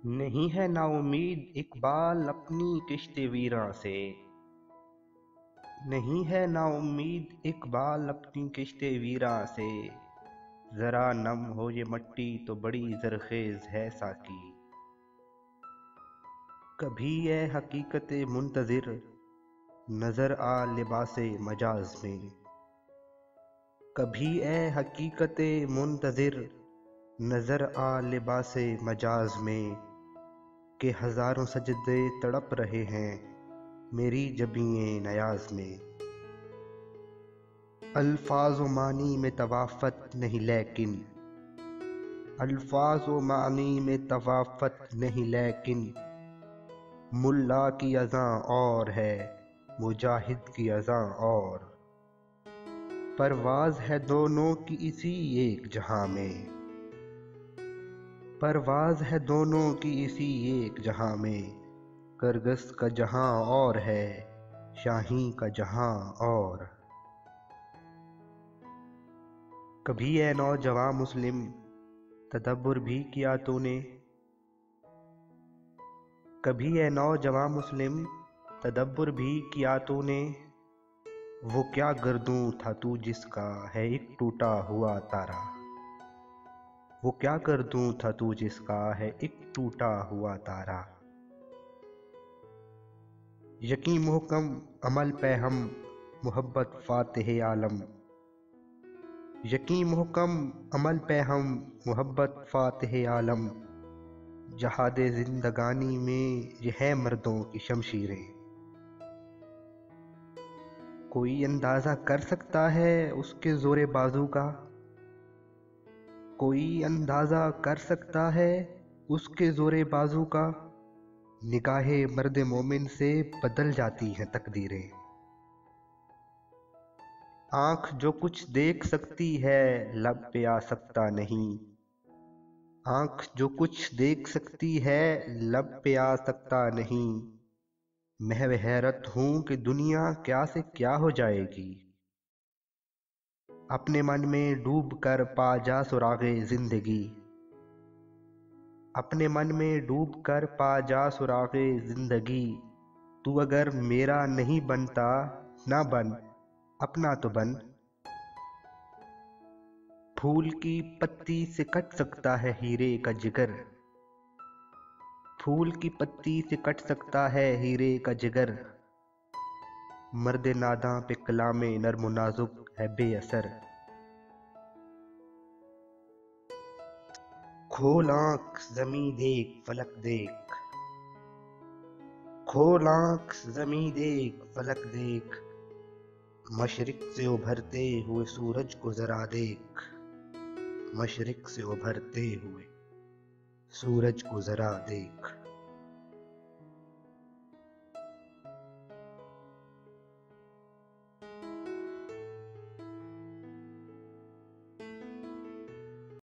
نہیں ہے نا امید اقبال اپنی کشت ویراں سے، نہیں ہے نا امید اقبال اپنی کشت ویراں سے، ذرا نم ہو یہ مٹی تو بڑی زرخیز ہے ساکی، کبھی اے حقیقت منتظر نظر آ لباس مجاز میں، کبھی اے حقیقت منتظر نظر آ لباس مجاز میں، کہ ہزاروں سجدے تڑپ رہے ہیں میری جبیں نیاز میں، الفاظ و معنی میں طوافت نہیں لیکن، الفاظ و معنی میں طوافت نہیں لیکن، ملا کی اذاں اور ہے مجاہد کی اذاں اور، پرواز ہے دونوں کی اسی ایک جہاں میں، پرواز ہے دونوں کی اسی ایک جہاں میں، کرگس کا جہاں اور ہے شاہین کا جہاں اور، کبھی اے نوجواں مسلم تدبر بھی کیا تو نے، کبھی اے نوجواں مسلم تدبر بھی کیا تو نے، وہ کیا گردوں تھا تو جس کا ہے ایک ٹوٹا ہوا تارا، وہ کیا گردوں تھا تو جس کا ہے ایک ٹوٹا ہوا تارا، یقین محکم عمل پہ ہم محبت فاتح عالم، یقین محکم عمل پہ ہم محبت فاتح عالم، جہاد زندگانی میں یہ ہے مردوں کی شمشیریں، کوئی اندازہ کر سکتا ہے اس کے زور بازو کا، کوئی اندازہ کر سکتا ہے اس کے زور بازو کا، نگاہ مرد مومن سے بدل جاتی ہیں تقدیریں، آنکھ جو کچھ دیکھ سکتی ہے لب پہ آ سکتا نہیں، آنکھ جو کچھ دیکھ سکتی ہے لب پہ آ سکتا نہیں، محو حیرت ہوں کہ دنیا کیا سے کیا ہو جائے گی، اپنے من میں ڈوب کر پا جا سراغ زندگی، اپنے من میں ڈوب کر پا جا سراغ زندگی، تو اگر میرا نہیں بنتا نہ بن اپنا تو بن، پھول کی پتی سے کٹ سکتا ہے ہیرے کا جگر، پھول کی پتی سے کٹ سکتا ہے ہیرے کا جگر، مرد ناداں پہ کلام نرم و نازک ہے بے اثر، کھول آنکھ زمیں دیکھ فلک دیکھ، کھول آنکھ زمیں دیکھ فلک دیکھ، مشرق سے ابھرتے ہوئے سورج کو ذرا دیکھ، مشرق سے ابھرتے ہوئے سورج کو ذرا دیکھ۔